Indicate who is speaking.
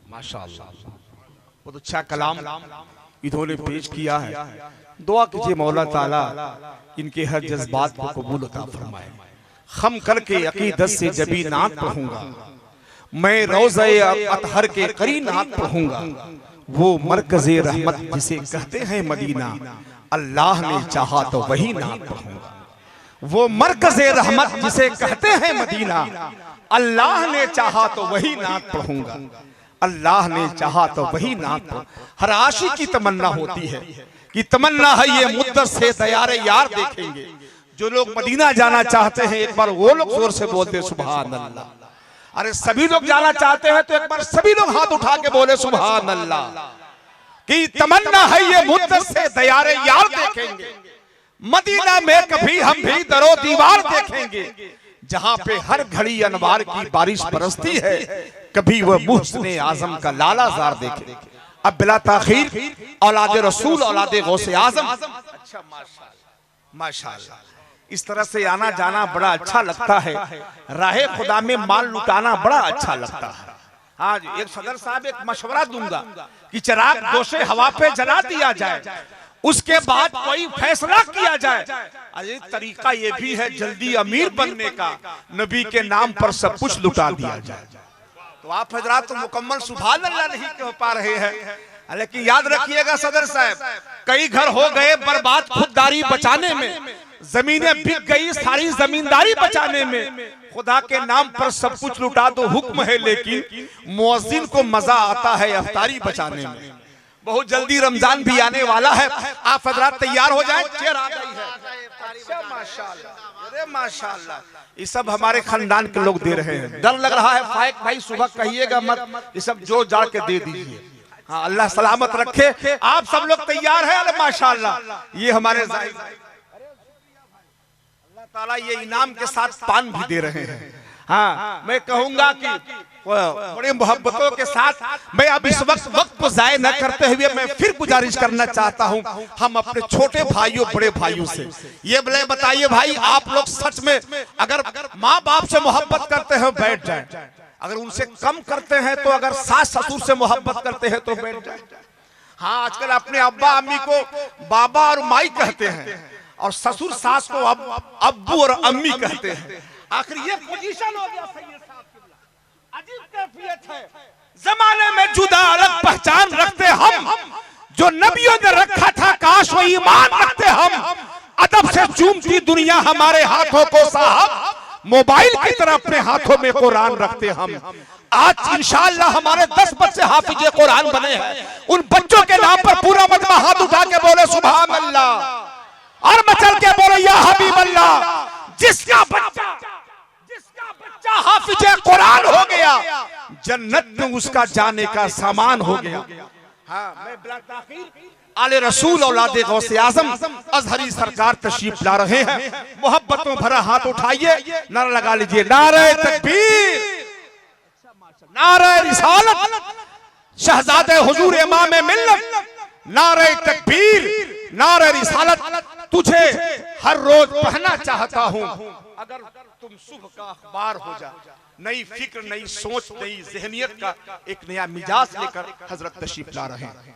Speaker 1: माशाअल्लाह, बहुत अच्छा कलाम इन्होंने पेश किया है। दुआ कीजिए मौला ताला इनके हर जज्बात को कबूल अता फरमाए। खम करके अकीदत से जबी नात पढ़ूंगा, मैं रोज़े अतहर के करीनात पढ़ूंगा। वो मरकज़े रहमत जिसे कहते हैं मदीना, अल्लाह ने चाहा तो वही नात पढ़ूंगा। वो मरकज़े रहमत जिसे कहते हैं मदीना, अल्लाह ने चाहा तो वही नात पढ़ूंगा। अल्लाह ने चाहा तो वही नात। हर आशिक की तमन्ना होती है कि तमन्ना है ये मुद्दत से दयारे यार देखेंगे। जो लोग मदीना जाना चाहते हैं एक बार वो लोग जोर से बोलते सुभान अल्लाह। अरे सभी लोग जाना चाहते हैं तो एक बार सभी लोग हाथ उठा के बोले सुभान अल्लाह। कि तमन्ना है ये मुद्दत से दयारे यार देखेंगे। मदीना में कभी हम भी दरो दीवार देखेंगे, जहां पे हर घड़ी अनवार की बारिश बरसती है। कभी वह मुहसिने आजम का लालाजार देखे। अब बिला ताखीर औलादे रसूल औलादे गौसे आजम। अच्छा माशाअल्लाह, इस तरह से आना जाना बड़ा अच्छा लगता है। राहे खुदा में माल लुटाना बड़ा अच्छा लगता है। आज एक सदर साहब एक मशवरा दूंगा कि चिराग दोषे हवा पे जला दिया जाए, उसके बाद कोई फैसला किया जाए। अरे तरीका ये भी है जल्दी अमीर बनने का, नबी के नाम पर सब कुछ लुटा दिया जाए। तो आप हजरात तो मुकम्मल सुभान अल्लाह नहीं कह पा रहे हैं। लेकिन याद रखिएगा सदर साहब, कई घर हो गए बर्बाद खुददारी बचाने में, जमीनें बिक गई सारी जमींदारी बचाने में। खुदा के नाम पर सब कुछ लुटा दो हुक्म है, लेकिन मुअज्जिन को मजा आता है अफ्तारी बचाने में। बहुत जल्दी रमजान भी आने वाला है, आप हजरात तैयार हो जाएं। चेयर आ गई है। अच्छा माशाअल्लाह, अरे माशाअल्लाह, ये सब हमारे खानदान के लोग दे रहे हैं। डर लग रहा है फाइक भाई सुबह कहिएगा मत, ये सब जो जाड़ के दे दीजिए। हाँ अल्लाह सलामत रखे। आप सब लोग तैयार हैं? अरे माशाअल्लाह, ये हमारे अल्लाह ताला ये इनाम के साथ पान भी दे रहे हैं। हाँ मैं कहूंगा कि बड़े मोहब्बतों के साथ मैं अब इस वक्त को जाया न करते हुए मैं फिर गुजारिश करना चाहता हूं हम अपने छोटे भाइयों बड़े भाइयों से। ये बताइए भाई, आप लोग सच में अगर माँ बाप से मोहब्बत करते हैं बैठ जाए, अगर उनसे कम करते हैं तो, अगर सास ससुर से मोहब्बत करते हैं तो बैठ जाए। हाँ आजकल अपने अब्बा अम्मी को बाबा और माई कहते हैं, और ससुर सास को अब्बू और अम्मी कहते हैं। आखिर ये पोजीशन हो गया सैयद साहब, अजीब कैफियत है। जमाने में जुदा अलग पहचान रखते हम, जो नबियों ने रखा था काश वो ईमान रखते हम। अदब से चूमती दुनिया हमारे हाथों को साहब, मोबाइल की तरह अपने हाथों में कुरान रखते हम। आज इंशाअल्लाह हमारे 10 बच्चे हाफिजे कुरान बने हैं। उन बच्चों के नाम पर पूरा मजमा हाथ उठा के बोले सुभान अल्लाह और मचल के बोले या हबीब अल्लाह। जिसका बच्चा हाफिजे कुरान हो गया, जन्नत में उसका जाने का सामान हो गया। हाँ मैं बिला ताखीर आले रसूल औलादे गौसे आजम अजहरी सरकार तशरीफ ला रहे हैं। मोहब्बतों भरा हाथ उठाइए, नारा लगा लीजिए, नारे तकबीर, नारे रिसालत, शहजादे हुजूर इमाम मिल्लत, नारे तकबीर, नारे रिसालत। तुझे हर रोज पढ़ना चाहता हूँ, अगर तुम सुबह का अखबार हो जा। नई फिक्र, नई सोच, नई जहनियत का एक नया मिजाज लेकर हजरत तशरीफ ला रहे हैं।